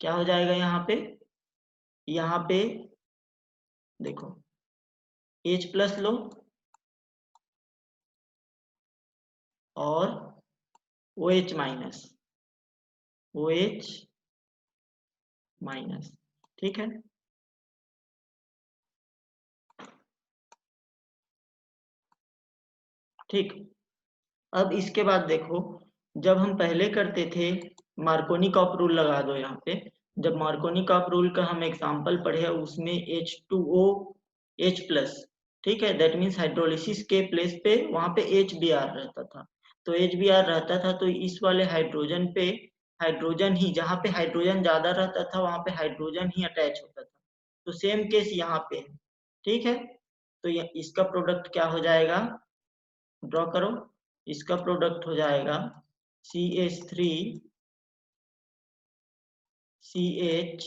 क्या हो जाएगा यहाँ पे देखो H प्लस लो और OH माइनस, ठीक है। ठीक, अब इसके बाद देखो, जब हम पहले करते थे मार्कोनी-कॉप रूल लगा दो यहाँ पे। जब मार्कोनी-कॉप रूल का हम एग्जांपल पढ़े उसमें H2O H+, ठीक है, दैट मीन्स हाइड्रोलिसिस के प्लेस पे वहां पे HBr रहता था। तो HBr रहता था तो इस वाले हाइड्रोजन पे हाइड्रोजन ही, जहाँ पे हाइड्रोजन ज्यादा रहता था वहां पे हाइड्रोजन ही अटैच होता था। तो सेम केस यहाँ पे है, ठीक है। तो इसका प्रोडक्ट क्या हो जाएगा, ड्रॉ करो। इसका प्रोडक्ट हो जाएगा CH3 CH,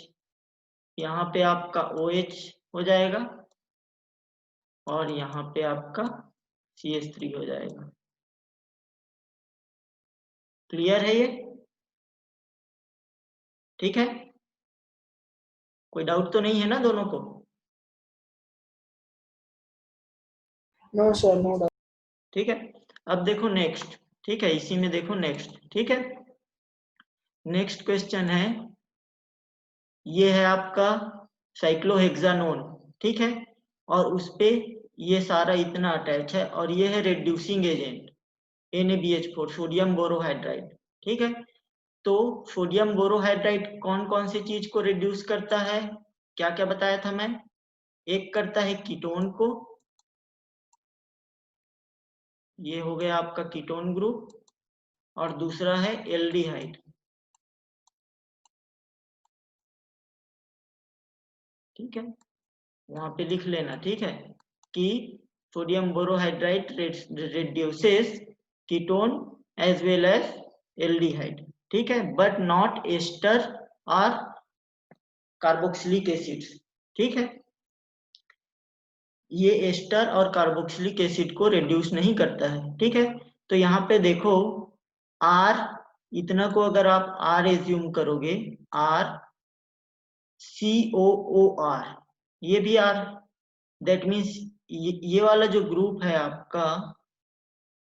यहाँ पे आपका OH हो जाएगा और यहाँ पे आपका CH3 हो जाएगा। क्लियर है ये? ठीक है, कोई डाउट तो नहीं है ना दोनों को? No sir, no doubt. ठीक है, अब देखो नेक्स्ट, ठीक है, इसी में देखो नेक्स्ट, ठीक है। नेक्स्ट क्वेश्चन है, ये है आपका साइक्लोहेक्सानोन, ठीक है, और उस पे ये सारा इतना अटैच है और ये है reducing agent NaBH4 sodium borohydride, ठीक है। तो सोडियम बोरोहाइड्राइड कौन कौन सी चीज को रिड्यूस करता है, क्या क्या बताया था मैं? एक करता है कीटोन को, ये हो गया आपका कीटोन ग्रुप, और दूसरा है एल्डिहाइड, ठीक है, वहां पे लिख लेना, ठीक है, कि sodium borohydride reduces ketone as well as aldehyde, ठीक है, बट नॉट एस्टर और कार्बोक्सिलिक एसिड्स, ठीक है। ये एस्टर और कार्बोक्सिलिक एसिड को रिड्यूस नहीं करता है, ठीक है। तो यहाँ पे देखो R, इतना को अगर आप R एज्यूम करोगे, R COOR, ये भी R, दैट मीन्स ये वाला जो ग्रुप है आपका,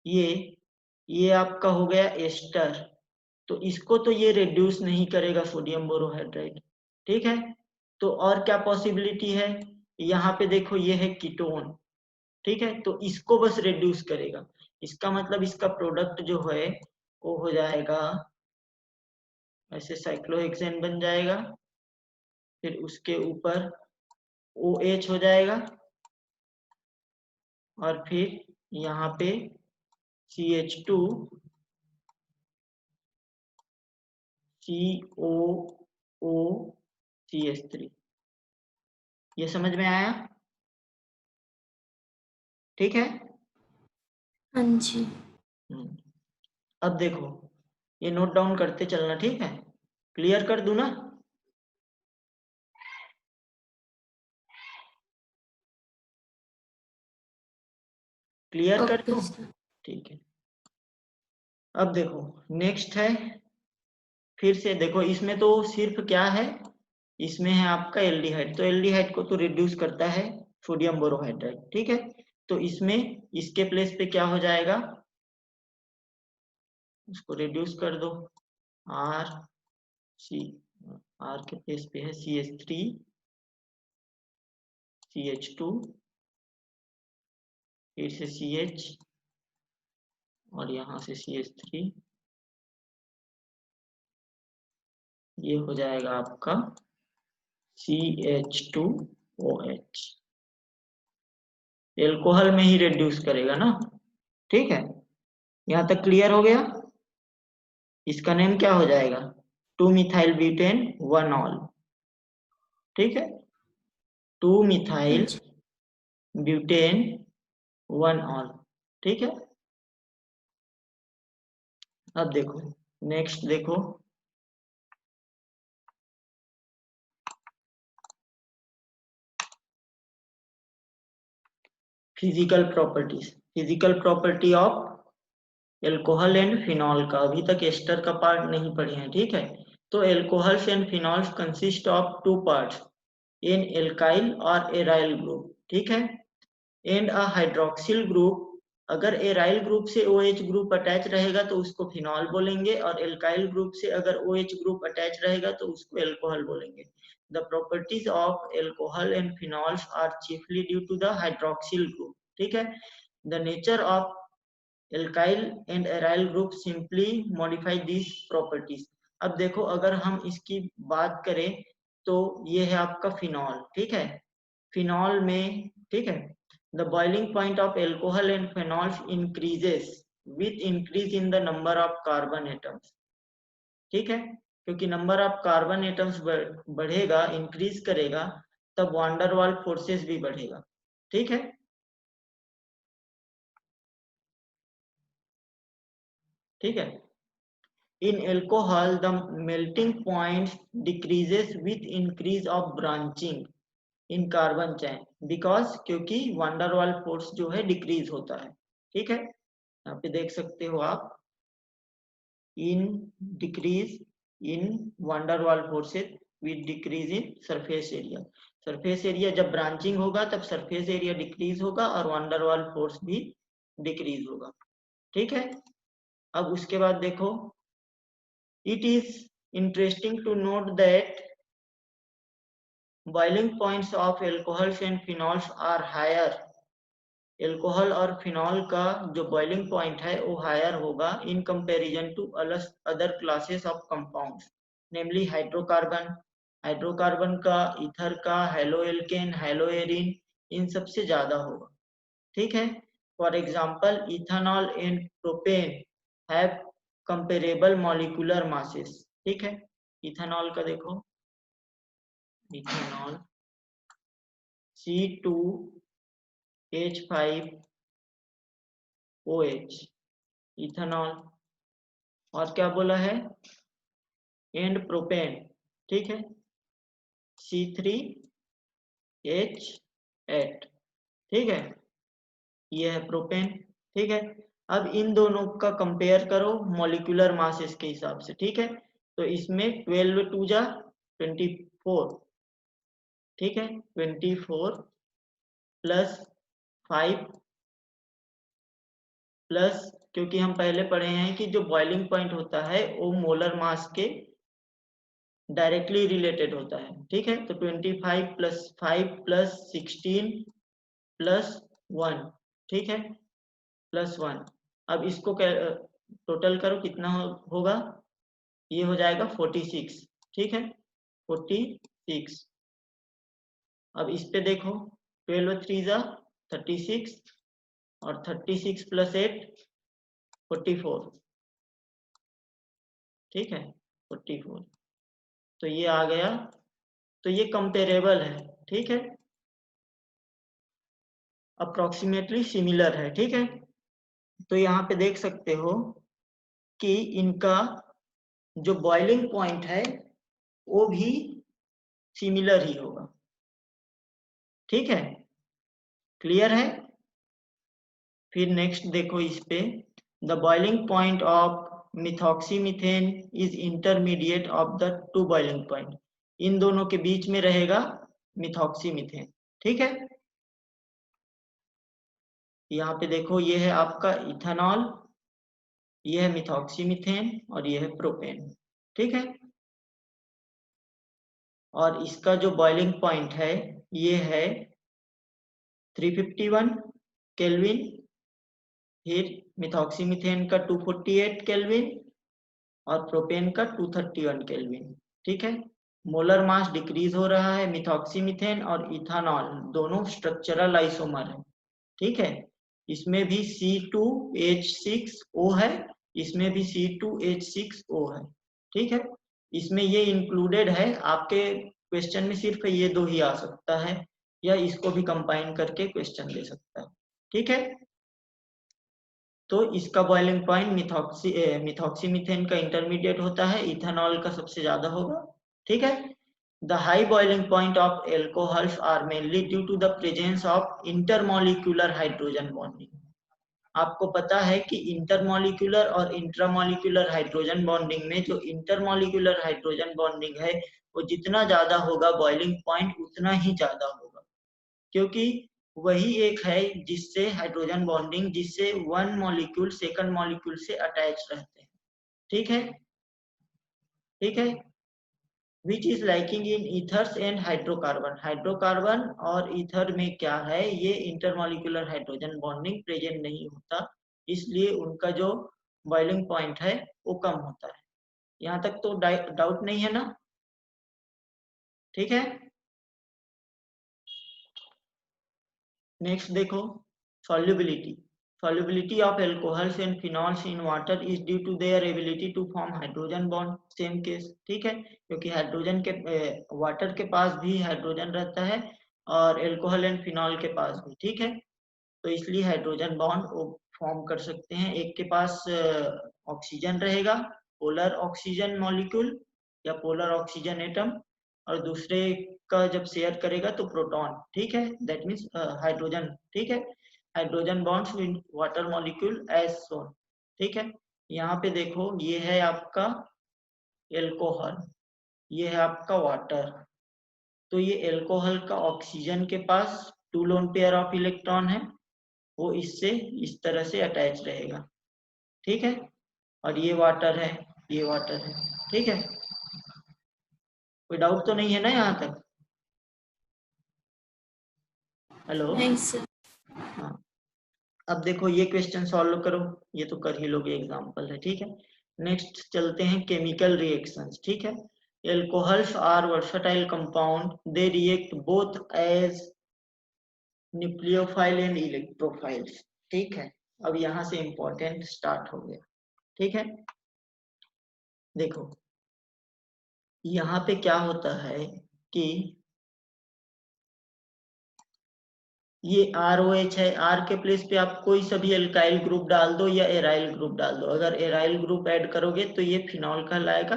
ये आपका हो गया एस्टर, तो इसको तो ये रिड्यूस नहीं करेगा सोडियम बोरोहाइड्राइड, ठीक है। तो और क्या पॉसिबिलिटी है, यहाँ पे देखो ये है कीटोन, ठीक है, तो इसको बस रिड्यूस करेगा। इसका मतलब इसका प्रोडक्ट जो है वो हो जाएगा ऐसे साइक्लोहेक्सेन बन जाएगा, फिर उसके ऊपर OH हो जाएगा और फिर यहाँ पे CH2 COO CH3, ये समझ में आया? ठीक है। हाँ जी। अब देखो ये नोट डाउन करते चलना, ठीक है, क्लियर कर दूं ना? क्लियर कर दूं? ठीक है। अब देखो नेक्स्ट है, फिर से देखो इसमें तो सिर्फ क्या है, इसमें है आपका एल्डिहाइड, तो एल्डिहाइड को तो रिड्यूस करता है सोडियम बोरोहाइड्राइड, ठीक है। तो इसमें इसके प्लेस पे क्या हो जाएगा, उसको रिड्यूस कर दो, आर के प्लेस पे है CH3 CH2, फिर से CH और यहाँ से CH3, ये हो जाएगा आपका CH2OH, एल्कोहल में ही रिड्यूस करेगा ना, ठीक है। यहाँ तक क्लियर हो गया? इसका नेम क्या हो जाएगा, 2-मिथाइल ब्यूटेन 1-ऑल, ठीक है, 2-मिथाइल ब्यूटेन 1-ऑल, ठीक है। अब देखो नेक्स्ट देखो, physical property of alcohol and phenol का, अभी तक एस्टर का पार्ट नहीं पढ़े हैं, ठीक है। तो alcohols and phenols consist of two parts, an alkyl or aryl group, ठीक है, and a hydroxyl group. अगर एराइल ग्रुप से OH ग्रुप अटैच रहेगा तो उसको फिनॉल बोलेंगे, और एल्काइल ग्रुप से अगर OH ग्रुप अटैच रहेगा तो उसको एल्कोहल बोलेंगे. The properties of alcohol and phenols are chiefly due to the hydroxyl group, ठीक है. The nature of alkyl and aryl group simply modify these properties. अब देखो अगर हम इसकी बात करें तो ये है आपका फिनॉल, ठीक है. फिनॉल में, ठीक है, the boiling point of alcohol and phenols increases with increase in the number of carbon atoms, ठीक है, क्योंकि नंबर ऑफ कार्बन एटम्स बढ़ेगा, इंक्रीज करेगा, तब वांडर वाल फोर्सेस भी बढ़ेगा, ठीक है. ठीक है. In alcohol, the melting point decreases with increase of branching in carbon chain because क्योंकि वांडर वाल फोर्स जो है डिक्रीज होता है, ठीक है. यहाँ पे देख सकते हो आप, in decrease in van der Waals forces with decrease in surface area. Surface area जब ब्रांचिंग होगा तब सरफेस एरिया डिक्रीज होगा और वान डर वाल फोर्स भी डिक्रीज होगा, ठीक है. अब उसके बाद देखो, it is interesting to note that boiling points of alcohols and phenols are higher. Alcohol और फिनॉल का जो बॉइलिंग पॉइंट है वो हायर होगा in comparison to other classes of compounds, namely hydrocarbon, hydrocarbon का, ईथर का, हेलोएल्केन, हेलोएरिन, इन सबसे ज्यादा होगा, ठीक है. For example ethanol and propane have comparable molecular masses, ठीक है. इथेनॉल का देखो, इथेनॉल C2H5OH, इथेनॉल, और क्या बोला है, एंड प्रोपेन, ठीक है, C3H8, ठीक है, ये है प्रोपेन, ठीक है. अब इन दोनों का कंपेयर करो मॉलिक्यूलर मासेस के हिसाब से, ठीक है. तो इसमें 12 2 जा 24, ठीक है, 24 प्लस 5 प्लस, क्योंकि हम पहले पढ़े हैं कि जो बॉइलिंग पॉइंट होता है वो मोलर मास के डायरेक्टली रिलेटेड होता है, ठीक है. तो 25 प्लस 5 प्लस 16 प्लस 1, ठीक है, प्लस 1. अब इसको टोटल करो, कितना होगा, ये हो जाएगा 46, ठीक है, 46. अब इस पे देखो, 12 3 जा 36 और 36 प्लस 8 44, ठीक है, 44. तो ये आ गया, तो ये कंपेरेबल है, ठीक है, अप्रोक्सीमेटली सिमिलर है, ठीक है. तो यहाँ पे देख सकते हो कि इनका जो बॉइलिंग पॉइंट है वो भी सिमिलर ही होगा, ठीक है, क्लियर है. फिर नेक्स्ट देखो इस पे, the boiling point of methoxymethane is intermediate of the two boiling point. इन दोनों के बीच में रहेगा मिथॉक्सीमीथेन, ठीक है. यहाँ पे देखो, ये है आपका इथेनॉल, ये है मिथॉक्सीमीथेन और ये है प्रोपेन, ठीक है. और इसका जो बॉइलिंग पॉइंट है ये है 351 केल्विन, फिर मिथॉक्सीमीथेन का 248 केल्विन और प्रोपेन का 231 केल्विन, ठीक है. मोलर मास डिक्रीज हो रहा है, मिथॉक्सीमीथेन और इथेनॉल दोनों स्ट्रक्चरल आइसोमर है, ठीक है. इसमें भी C2H6O है, इसमें भी C2H6O है, ठीक है. इसमें ये इंक्लूडेड है, आपके क्वेश्चन में सिर्फ ये दो ही आ सकता है, या इसको भी कंबाइन करके क्वेश्चन दे सकता है, ठीक है. तो इसका बॉइलिंग पॉइंट मिथॉक्सीमीथेन का इंटरमीडिएट होता है, इथेनॉल का सबसे ज्यादा होगा, ठीक है. The high boiling point of alcohols are mainly due to the presence of intermolecular hydrogen bonding. आपको पता है कि इंटरमॉलिक्यूलर और इंट्रामॉलिक्यूलर हाइड्रोजन बॉन्डिंग में जो इंटरमॉलिक्यूलर हाइड्रोजन बॉन्डिंग है वो जितना ज्यादा होगा बॉइलिंग पॉइंट उतना ही ज्यादा होगा, क्योंकि वही एक है जिससे हाइड्रोजन बॉन्डिंग जिससे वन मॉलिक्यूल सेकंड मॉलिक्यूल से अटैच रहते हैं। ठीक है, ठीक है। Which is liking in ethers and hydrocarbon, hydrocarbon और ईथर में क्या है, ये इंटरमॉलिक्यूलर हाइड्रोजन बॉन्डिंग प्रेजेंट नहीं होता, इसलिए उनका जो बॉइलिंग पॉइंट है वो कम होता है। यहाँ तक तो डाउट नहीं है ना? ठीक है। नेक्स्ट देखो, solubility. Solubility of alcohols and phenols in water is due to their ability to form hydrogen bond. Same case, ठीक है, क्योंकि हाइड्रोजन के वाटर के पास भी हाइड्रोजन रहता है और एल्कोहल एंड फिनॉल के पास भी, ठीक है, तो इसलिए हाइड्रोजन बॉन्ड वो फॉर्म कर सकते हैं। एक के पास ऑक्सीजन रहेगा, पोलर ऑक्सीजन मॉलिक्यूल या पोलर ऑक्सीजन एटम, और दूसरे का जब शेयर करेगा तो प्रोटॉन, ठीक है, दैट मीन्स हाइड्रोजन, ठीक है। Hydrogen bonds with water molecule as shown, ठीक है। यहाँ पे देखो, ये है आपका एल्कोहल, ये है आपका वाटर, तो ये एल्कोहल का ऑक्सीजन के पास 2 लोन पेयर ऑफ इलेक्ट्रॉन है, वो इससे इस तरह से अटैच रहेगा, ठीक है, और ये वाटर है, ये वाटर है, ठीक है। कोई डाउट तो नहीं है ना यहाँ तक? हेलो, नहीं सर। हाँ। अब देखो ये क्वेश्चन सॉल्व करो, ये तो कर ही लोगे, एग्जांपल है, ठीक है। नेक्स्ट चलते हैं केमिकल रिएक्शंस, ठीक है। Alcohols are versatile compound, they react both as nucleophile and electrophiles, ठीक है। अब यहाँ से इंपॉर्टेंट स्टार्ट हो गया, ठीक है। देखो यहाँ पे क्या होता है कि ये ROH है, R के प्लेस पे आप कोई सा भी एल्काइल ग्रुप डाल दो या एराइल ग्रुप डाल दो, अगर एराइल ग्रुप ऐड करोगे तो ये फिनॉल कहलाएगा,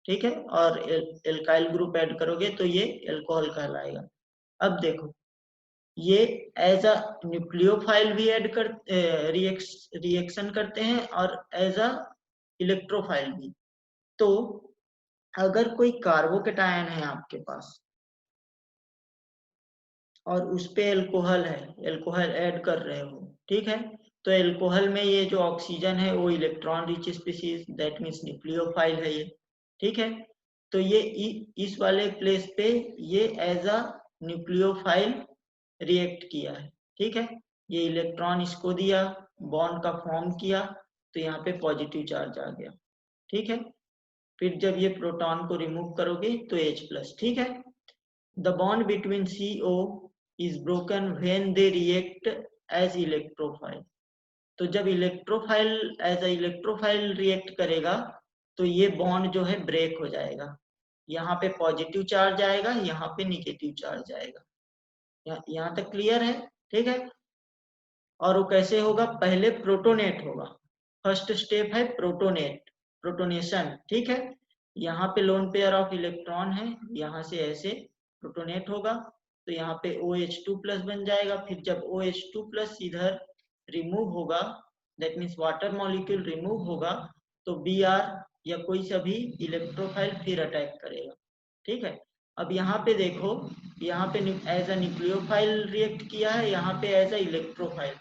ठीक है, और एल्काइल ग्रुप ऐड करोगे तो ये एल्कोहल कहलाएगा। अब देखो ये एज अ न्यूक्लियोफाइल भी ऐड कर रिएक्शन करते हैं और एज अ इलेक्ट्रोफाइल भी। तो अगर कोई कार्बोकेटायन है आपके पास और उस पे एल्कोहल है, एल्कोहल ऐड कर रहे हो, ठीक है, तो एल्कोहल में ये जो ऑक्सीजन है वो electron rich species, that means nucleophile है ये, ठीक है। तो ये इस वाले प्लेस पे ये एज अ न्यूक्लियोफाइल रिएक्ट किया है, ठीक है, ये इलेक्ट्रॉन इसको दिया, बॉन्ड का फॉर्म किया, तो यहाँ पे पॉजिटिव चार्ज आ गया, ठीक है। फिर जब ये प्रोटॉन को रिमूव करोगे तो H+, ठीक है। The bond between CO is broken when they react as electrophile. तो जब electrophile as a electrophile react करेगा तो ये बॉन्ड जो है ब्रेक हो जाएगा, यहाँ पे पॉजिटिव चार्ज आएगा, यहाँ पे निगेटिव चार्ज आएगा। यहाँ तक क्लियर है, ठीक है। और वो कैसे होगा, पहले प्रोटोनेट होगा, फर्स्ट स्टेप है प्रोटोनेट, प्रोटोनेशन, ठीक है। यहाँ पे लोन पेयर ऑफ इलेक्ट्रॉन है, यहाँ से ऐसे प्रोटोनेट होगा तो यहाँ पे OH2+ बन जाएगा। फिर जब OH2+ इधर रिमूव होगा, that means water molecule remove होगा, तो Br या कोई सा भी इलेक्ट्रोफाइल फिर अटैक करेगा, ठीक है। अब यहाँ पे देखो, यहाँ पे एज अ न्यूक्लियोफाइल रिएक्ट किया है, यहाँ पे एज अ इलेक्ट्रोफाइल,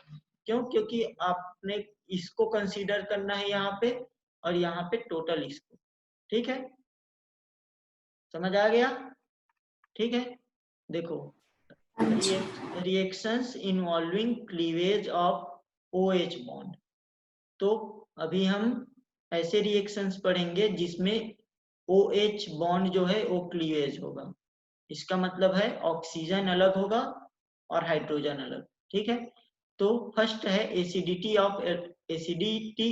क्यों, क्योंकि आपने इसको कंसीडर करना है यहाँ पे और यहाँ पे टोटल इसको, ठीक है, समझ आ गया, ठीक है। देखो reactions involving cleavage of OH bond, तो अभी हम ऐसे रिएक्शंस पढ़ेंगे जिसमें OH बॉन्ड जो है वो क्लीवेज होगा, इसका मतलब है ऑक्सीजन अलग होगा और हाइड्रोजन अलग, ठीक है। तो फर्स्ट है acidity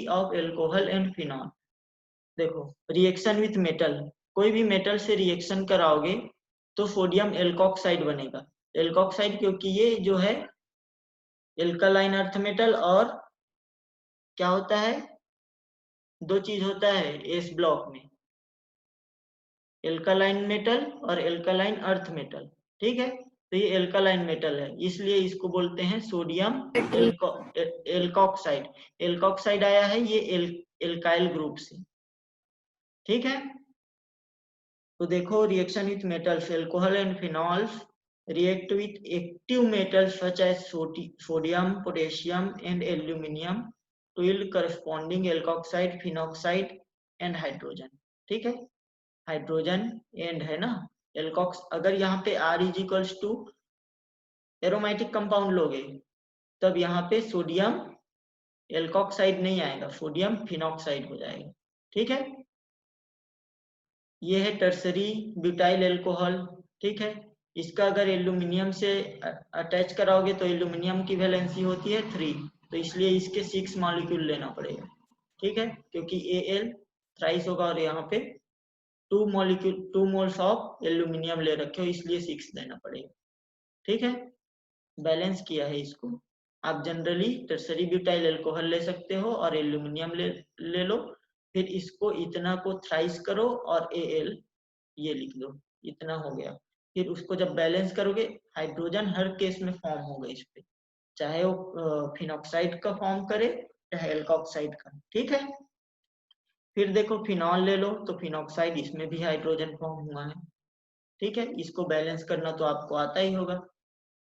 of alcohol and phenol. देखो रिएक्शन विथ मेटल, कोई भी मेटल से रिएक्शन कराओगे तो सोडियम एल्कोक्साइड बनेगा, एल्कोक्साइड, क्योंकि ये जो है एल्कालाइन अर्थ मेटल, और क्या होता है, दो चीज होता है एस ब्लॉक में, एल्कालाइन मेटल और एल्कालाइन अर्थ मेटल, ठीक है। तो ये एल्कालाइन मेटल है, इसलिए इसको बोलते हैं सोडियम एल्कोक्साइड। एल्कोक्साइड आया है ये एल्काइल ग्रुप से, ठीक है। तो देखो reaction with metals, alcohol and phenols react with active metals such as sodium, potassium and aluminium to yield corresponding alkoxide, phenoxide and hydrogen, ठीक है। हाइड्रोजन एंड है ना, एल्कोक्स, अगर यहाँ पे R is equals to aromatic compound लोगे तब यहाँ पे सोडियम एल्कोक्साइड नहीं आएगा, सोडियम फिनॉक्साइड हो जाएगा, ठीक है। ये है टर्सरी ब्यूटाइल एल्कोहल, ठीक है। इसका अगर एल्यूमिनियम से अटैच कराओगे तो एल्यूमिनियम की वैलेंसी होती है 3, तो इसलिए इसके 6 मॉलिक्यूल लेना पड़ेगा, ठीक है, क्योंकि Al थ्राइस होगा और यहाँ पे 2 मोल्स ऑफ एल्यूमिनियम ले रखे हो, इसलिए 6 लेना पड़ेगा, ठीक है। बैलेंस किया है इसको। आप जनरली टर्सरी ब्यूटाइल एल्कोहल ले सकते हो और एल्यूमिनियम ले लो, फिर इसको इतना को थ्राइस करो और Al ये लिख दो, इतना हो गया। फिर उसको जब बैलेंस करोगे हाइड्रोजन हर केस में फॉर्म होगा इस पे, चाहे वो फिनॉक्साइड का फॉर्म करे चाहे एल्कोक्साइड का, ठीक है। फिर देखो फिनॉल ले लो, तो फिनॉक्साइड इसमें भी हाइड्रोजन फॉर्म हुआ है, ठीक है। इसको बैलेंस करना तो आपको आता ही होगा,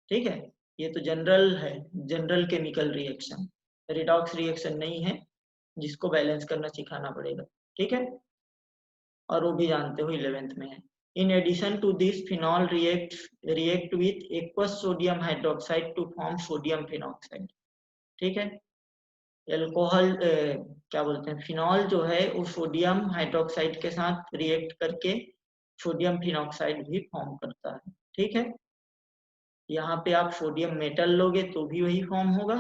ठीक है। ये तो जनरल है, general chemical reaction, redox reaction नहीं है जिसको बैलेंस करना सिखाना पड़ेगा, ठीक है। और वो भी जानते हो 11th में है। In addition to this, phenol react with aqueous sodium hydroxide to form sodium phenoxide, ठीक है। एल्कोहल क्या बोलते हैं, फिनॉल जो है वो सोडियम हाइड्रोक्साइड के साथ रिएक्ट करके सोडियम फिनॉक्साइड भी फॉर्म करता है, ठीक है। यहाँ पे आप सोडियम मेटल लोगे तो भी वही फॉर्म होगा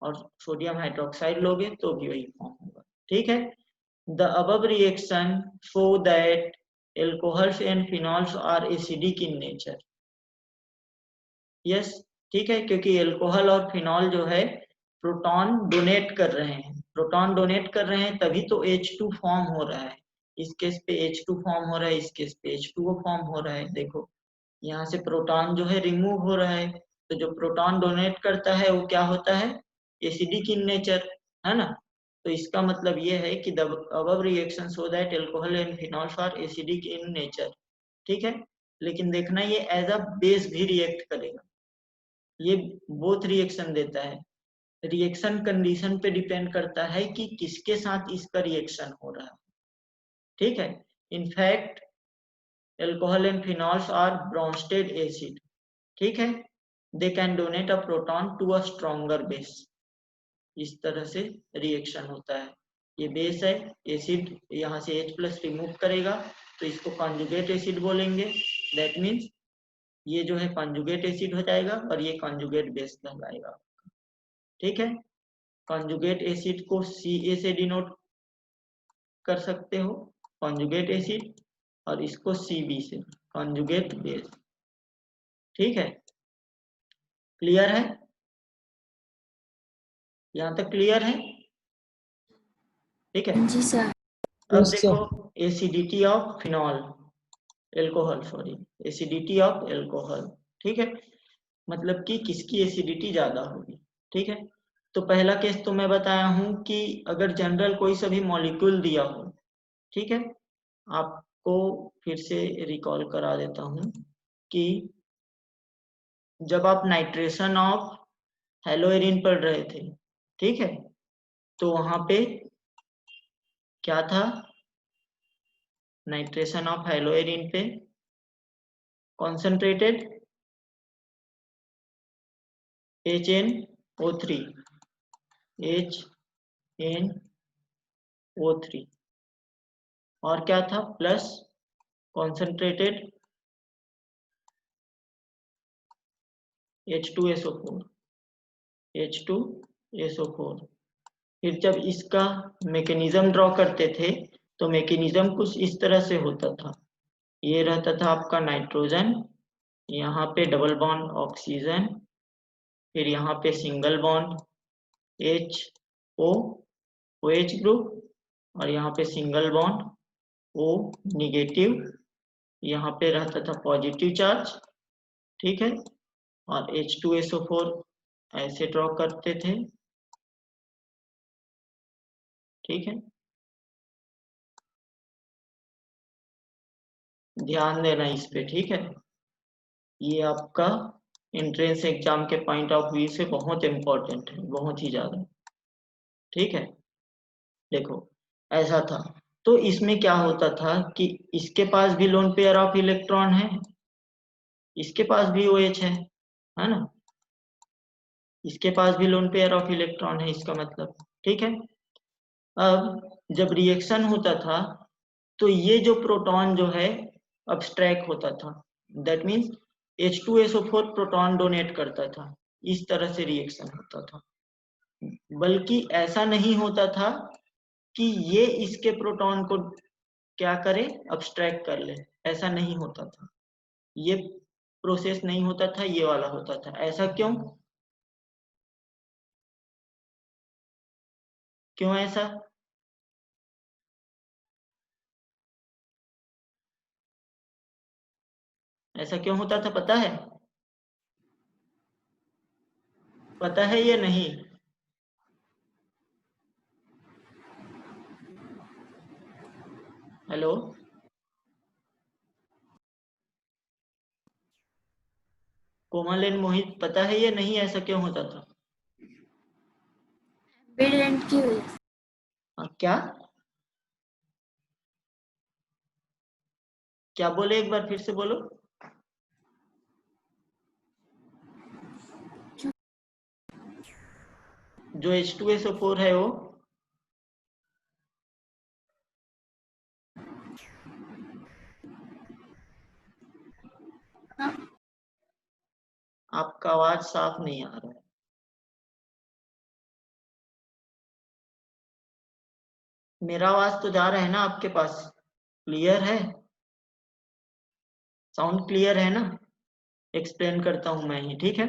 और सोडियम हाइड्रोक्साइड लोगे तो भी वही फॉर्म होगा, ठीक है। The above reaction show that alcohols and phenols are acidic in nature. Yes, ठीक है, क्योंकि एल्कोहल और फिनॉल जो है प्रोटॉन डोनेट कर रहे हैं, प्रोटॉन डोनेट कर रहे हैं तभी तो H2 फॉर्म हो रहा है। इस केस पे H2 फॉर्म हो रहा है, इस केस पे H2O फॉर्म हो रहा है। देखो यहाँ से प्रोटॉन जो है रिमूव हो रहा है, तो जो प्रोटॉन डोनेट करता है वो क्या होता है, एसिडिक इन नेचर, है ना। तो इसका मतलब ये है कि the above reaction show that alcohol and phenols are acidic in nature, ठीक है। लेकिन देखना ये एज अ बेस भी रिएक्ट करेगा, ये बोथ रिएक्शन देता है। रिएक्शन कंडीशन पे डिपेंड करता है कि किसके साथ इसका रिएक्शन हो रहा है, ठीक है। In fact alcohol and phenols are Bronsted acid, ठीक है। They can donate a proton to a stronger base, इस तरह से रिएक्शन होता है। ये बेस है, एसिड यहाँ से H+ रिमूव करेगा तो इसको कॉन्जुगेट एसिड बोलेंगे। दैट मीन्स ये जो है कॉन्जुगेट एसिड हो जाएगा और ये कॉन्जुगेट बेस कहलाएगा, ठीक है। कॉन्जुगेट एसिड को Ca से डिनोट कर सकते हो, कॉन्जुगेट एसिड, और इसको Cb से, कॉन्जुगेट बेस, ठीक है। क्लियर है, यहाँ तक क्लियर है, ठीक है। जी सर। अब देखो acidity of phenol alcohol, sorry acidity of alcohol, ठीक है। मतलब कि किसकी एसिडिटी ज्यादा होगी, ठीक है। तो पहला केस तो मैं बताया हूं कि अगर जनरल कोई सा भी मॉलिक्यूल दिया हो, ठीक है, आपको फिर से रिकॉल करा देता हूं कि जब आप नाइट्रेशन ऑफ हेलोएरिन पढ़ रहे थे, ठीक है, तो वहां पे क्या था, नाइट्रेशन ऑफ हेलोएरिन पे कॉन्सेंट्रेटेड HNO3 और क्या था, प्लस कॉन्सेंट्रेटेड H2SO4। फिर जब इसका मैकेनिज्म ड्रॉ करते थे तो मैकेनिज्म कुछ इस तरह से होता था, ये रहता था आपका नाइट्रोजन, यहाँ पे डबल बॉन्ड ऑक्सीजन, फिर यहाँ पे सिंगल बॉन्ड OH ग्रुप, और यहाँ पे सिंगल बॉन्ड O नेगेटिव, यहाँ पे रहता था पॉजिटिव चार्ज, ठीक है, और H2SO4 ऐसे ड्रॉ करते थे, ठीक है। ध्यान देना इस पे, ठीक है, ये आपका एंट्रेंस एग्जाम के पॉइंट ऑफ व्यू से बहुत इंपॉर्टेंट है, बहुत ही ज्यादा, ठीक है। देखो ऐसा था, तो इसमें क्या होता था कि इसके पास भी लोन पेयर ऑफ इलेक्ट्रॉन है, इसके पास भी OH है ना, इसके पास भी लोन पेयर ऑफ इलेक्ट्रॉन है, इसका मतलब, ठीक है। अब जब रिएक्शन होता था तो ये जो प्रोटॉन जो है अब्स्ट्रैक्ट होता था, that means H2SO4 proton donate करता था, इस तरह से रिएक्शन होता था। बल्कि ऐसा नहीं होता था कि ये इसके प्रोटॉन को क्या करे, अब्स्ट्रैक्ट कर ले, ऐसा नहीं होता था, ये प्रोसेस नहीं होता था, ये वाला होता था। ऐसा क्यों, क्यों ऐसा? ऐसा क्यों होता था पता है? पता है या नहीं? हेलो, कोमल एंड मोहित, पता है या नहीं ऐसा क्यों होता था? एम्बिडेंट की वजह से। क्या क्या बोले, एक बार फिर से बोलो। जो H2SO4 है वो हाँ, आपका आवाज साफ नहीं आ रहा है। मेरा आवाज तो जा रहा है ना आपके पास, क्लियर है, साउंड क्लियर है ना? एक्सप्लेन करता हूं मैं ही, ठीक है।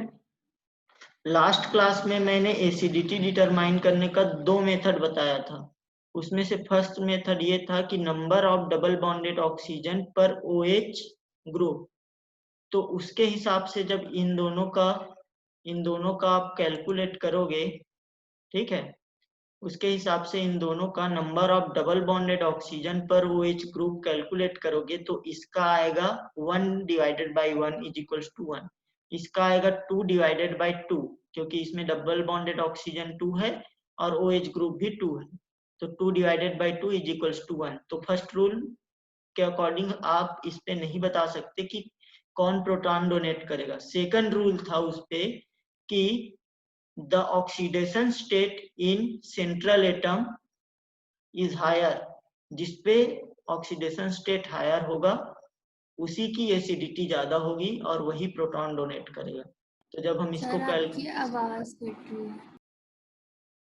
लास्ट क्लास में मैंने एसिडिटी डिटरमाइन करने का 2 मेथड बताया था। उसमें से फर्स्ट मेथड ये था कि number of double bonded oxygen पर OH ग्रुप, तो उसके हिसाब से जब इन दोनों का आप कैलकुलेट करोगे, ठीक है, उसके हिसाब से इन दोनों का number of double bonded oxygen पर OH ग्रुप कैलकुलेट करोगे तो इसका आएगा 1 divided by 1 is equals to 1, इसका आएगा 2 डिवाइडेड बाई 2, क्योंकि इसमें डबल बॉन्डेड ऑक्सीजन 2 है और OH ग्रुप भी 2 है, तो 2 divided by 2 is equals to 1। तो फर्स्ट रूल के अकॉर्डिंग आप इस पे नहीं बता सकते कि कौन प्रोटॉन डोनेट करेगा। सेकंड रूल था उस पे कि the oxidation state in central atom is higher, जिसपे ऑक्सीडेशन स्टेट हायर होगा उसी की एसिडिटी ज्यादा होगी और वही प्रोटॉन डोनेट करेगा। तो जब हम इसको सर आपकी आवाज कट रही है।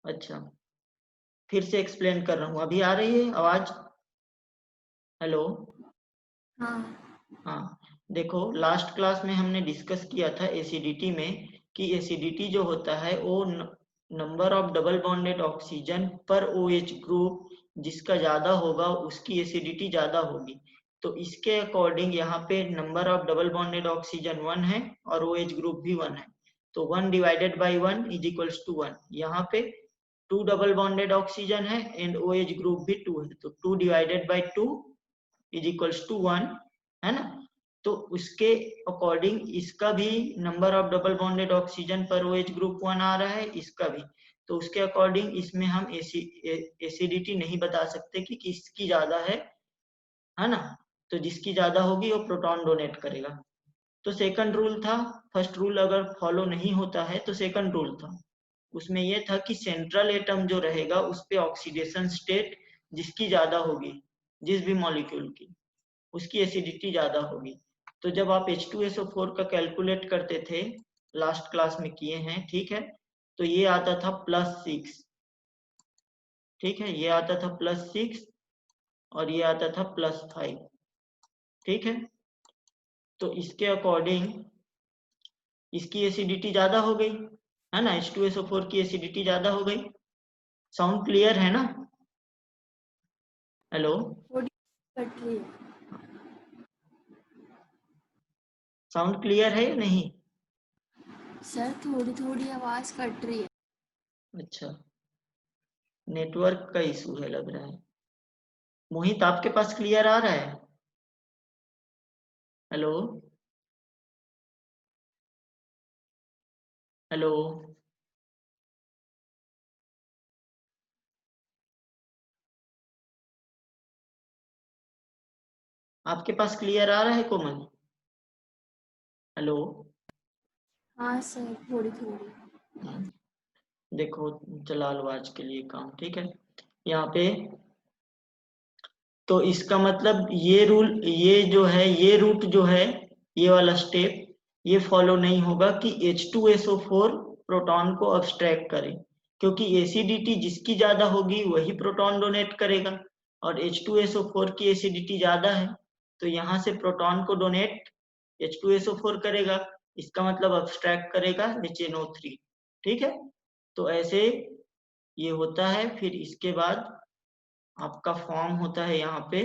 अच्छा, फिर से एक्सप्लेन कर रहा हूँ, अभी आ रही है आवाज? हेलो, हाँ, हाँ, देखो लास्ट क्लास में हमने डिस्कस किया था एसिडिटी में कि एसिडिटी जो होता है वो number of double bonded oxygen पर OH ग्रुप जिसका ज्यादा होगा उसकी एसिडिटी ज्यादा होगी। तो इसके अकॉर्डिंग यहाँ पे number of double bonded oxygen 1 है और OH ग्रुप भी 1 है, तो 1 divided by 1 is equals to 1। यहाँ पे 2 डबल बॉन्डेड ऑक्सीजन है एंड OH ग्रुप भी 2 है, तो 2 divided by 2 is equals to 1, है ना। तो उसके अकॉर्डिंग इसका भी number of double bonded oxygen पर OH ग्रुप 1 आ रहा है, इसका भी, तो उसके अकॉर्डिंग इसमें हम एसिडिटी नहीं बता सकते कि किसकी ज्यादा है ना। तो जिसकी ज्यादा होगी वो प्रोटॉन डोनेट करेगा। तो सेकंड रूल था, फर्स्ट रूल अगर फॉलो नहीं होता है तो सेकंड रूल था, उसमें यह था कि सेंट्रल एटम जो रहेगा उस पे ऑक्सीडेशन स्टेट जिसकी ज्यादा होगी, जिस भी मॉलिक्यूल की, उसकी एसिडिटी ज्यादा होगी। तो जब आप H2SO4 का कैलकुलेट करते थे, लास्ट क्लास में किए हैं, ठीक है, तो ये आता था +6, ठीक है, ये आता था +6 और ये आता था +5, ठीक है। तो इसके अकॉर्डिंग इसकी एसिडिटी ज्यादा हो गई, है ना, H2SO4 की एसिडिटी ज्यादा हो गई। साउंड क्लियर है ना? हेलो, थोड़ी कट रही है। साउंड क्लियर है या नहीं? सर थोड़ी थोड़ी आवाज कट रही है। अच्छा, नेटवर्क का इशू है लग रहा है। मोहित, आपके पास क्लियर आ रहा है? Hello hello. आपके पास क्लियर आ रहा है कोमल? हेलो। हाँ सर थोड़ी थोड़ी। देखो, चला लो आज के लिए काम, ठीक है। यहाँ पे तो इसका मतलब ये रूल, ये जो है, ये रूट जो है, ये वाला स्टेप ये फॉलो नहीं होगा कि H2SO4 प्रोटॉन को अब्स्ट्रैक्ट करे, क्योंकि एसिडिटी जिसकी ज्यादा होगी वही प्रोटॉन डोनेट करेगा, और H2SO4 की एसिडिटी ज्यादा है तो यहाँ से प्रोटॉन को डोनेट H2SO4 करेगा, इसका मतलब अब्स्ट्रैक्ट करेगा HNO3, ठीक है। तो ऐसे ये होता है। फिर इसके बाद आपका फॉर्म होता है यहाँ पे,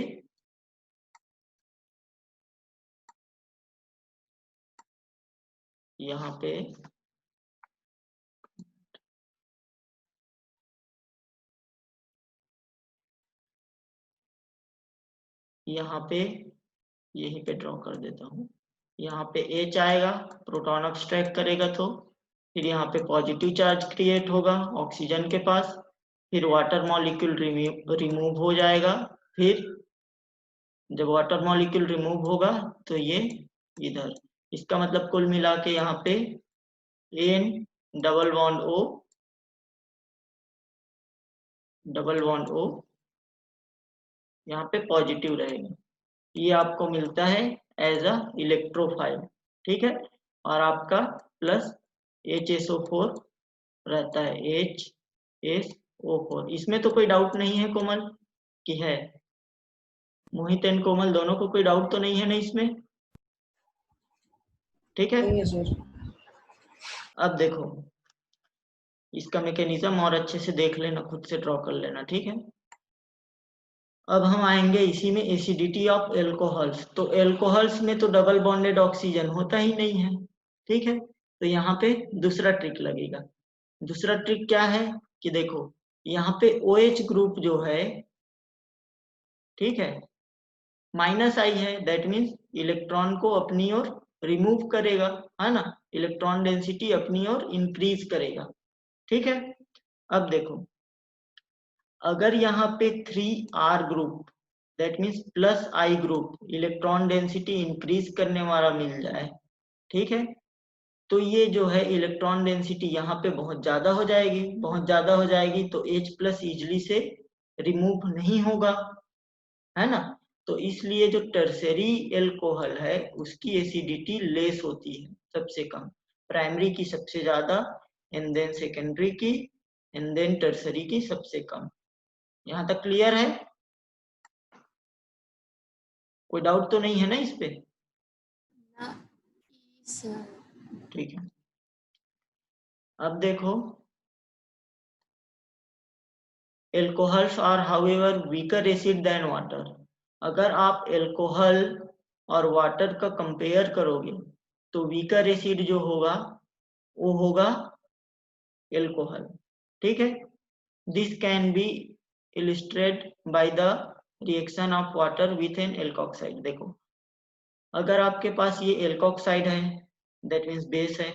यहाँ पे यहाँ पे यहीं पे ड्रॉ कर देता हूँ। यहाँ पे H आएगा, प्रोटॉन अब्स्ट्रैक्ट करेगा तो फिर यहाँ पे पॉजिटिव चार्ज क्रिएट होगा ऑक्सीजन के पास, फिर वाटर मॉलिक्यूल रिमूव हो जाएगा। फिर जब वाटर मॉलिक्यूल रिमूव होगा तो ये इधर, इसका मतलब कुल मिला के यहाँ पे N double bond O double bond O यहाँ पे पॉजिटिव रहेगा। ये आपको मिलता है एज अ इलेक्ट्रोफाइल, ठीक है। और आपका प्लस HSO4 रहता है, HSO4। इसमें तो कोई डाउट नहीं है कोमल कि है? मोहित एंड कोमल दोनों को कोई डाउट तो नहीं है ना इसमें? ठीक है। नहीं है सर। अब देखो इसका मैकेनिज्म और अच्छे से देख लेना, खुद से ड्रॉ कर लेना, ठीक है। अब हम आएंगे इसी में एसिडिटी ऑफ एल्कोहल्स। तो एल्कोहल्स में तो डबल बॉन्डेड ऑक्सीजन होता ही नहीं है, ठीक है। तो यहाँ पे दूसरा ट्रिक लगेगा। दूसरा ट्रिक क्या है कि देखो यहाँ पे OH ग्रुप जो है, ठीक है, माइनस आई है, दैट मीन्स इलेक्ट्रॉन को अपनी ओर रिमूव करेगा, है ना, इलेक्ट्रॉन डेंसिटी अपनी ओर इंक्रीज करेगा, ठीक है। अब देखो अगर यहाँ पे 3R group, that means plus I group, electron density increase करने वाला मिल जाए, ठीक है, तो ये जो है इलेक्ट्रॉन डेंसिटी यहाँ पे बहुत ज्यादा हो जाएगी। बहुत ज्यादा हो जाएगी तो H प्लस इजिली से रिमूव नहीं होगा, है ना। तो इसलिए जो टर्सरी एल्कोहल है उसकी एसिडिटी लेस होती है, सबसे कम। प्राइमरी की सबसे ज्यादा, एंड देन सेकेंडरी की, एंड देन टर्सरी की सबसे कम। यहाँ तक क्लियर है? कोई डाउट तो नहीं है ना इस पे? ना सर। ठीक है। अब देखो alcohols are however weaker acid than water. अगर आप एल्कोहल और वाटर का कंपेयर करोगे तो वीकर एसिड जो होगा वो होगा एल्कोहल, ठीक है। This can be illustrated by the reaction of water with an alkoxide. देखो अगर आपके पास ये एल्कोक्साइड है, दैट मीन्स बेस है,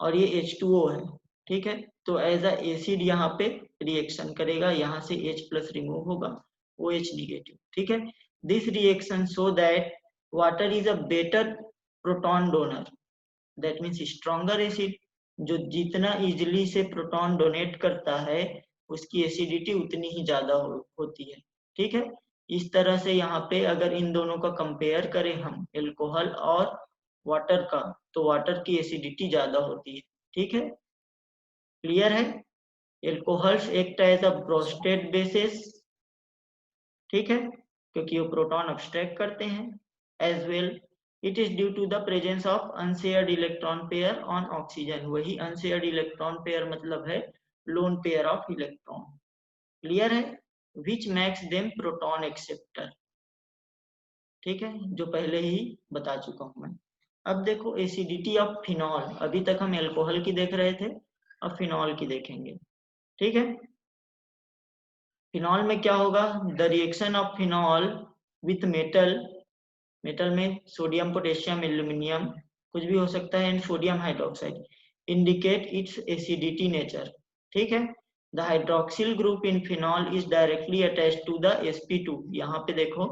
और ये H2O है, ठीक है, तो एज अ एसिड यहाँ पे रिएक्शन करेगा, यहाँ से H प्लस रिमूव होगा, OH निगेटिव, ठीक है। This reaction show that water is a better proton donor, that means stronger acid. जो जितना इजिली से प्रोटॉन डोनेट करता है उसकी एसिडिटी उतनी ही ज्यादा होती है, ठीक है। इस तरह से यहाँ पे अगर इन दोनों का कंपेयर करें हम, एल्कोहल और वाटर का, तो वाटर की एसिडिटी ज्यादा होती है, ठीक है। क्लियर है? Alcohols act as a Bronsted basis, ठीक है, क्योंकि वो प्रोटॉन अब्स्ट्रैक्ट करते हैं। As well it is due to the presence of unshared electron pair on oxygen. वही अनशेयर्ड इलेक्ट्रॉन पेयर मतलब है lone pair of electron. Clear है? Which makes them proton acceptor, ठीक है, जो पहले ही बता चुका हूं मैं। अब देखो एसिडिटी ऑफ फिनॉल, अभी तक हम एल्कोहल की देख रहे थे, अब फिनॉल की देखेंगे, ठीक है। फिनॉल में क्या होगा, the reaction of phenol with metal, metal में सोडियम, पोटेशियम, एल्यूमिनियम कुछ भी हो सकता है, and sodium hydroxide indicate its acidity nature, ठीक है। The hydroxyl group in phenol is directly attached to the sp2, यहाँ पे देखो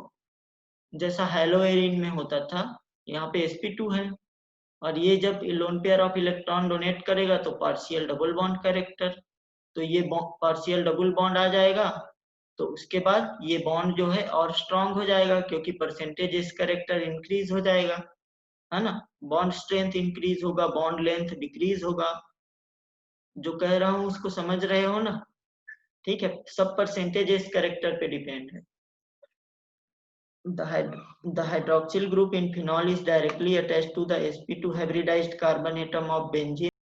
जैसा हेलोएरिन में होता था, यहाँ पे sp2 है, और ये जब loan pair of electron donate करेगा तो पार्शियल डबल बॉन्ड कैरेक्टर, तो ये पार्शियल डबल बॉन्ड आ जाएगा, तो उसके बाद ये बॉन्ड जो है और स्ट्रांग हो जाएगा, क्योंकि परसेंटेज इस कैरेक्टर इंक्रीज हो जाएगा, है ना। बॉन्ड स्ट्रेंथ इंक्रीज होगा, बॉन्ड लेंथ डिक्रीज होगा, जो कह रहा हूं उसको समझ रहे हो ना, ठीक है। सब परसेंटेज इस कैरेक्टर पे डिपेंड है। The hydroxyl group in phenol is directly attached to the sp2 hybridized carbon atom of benzene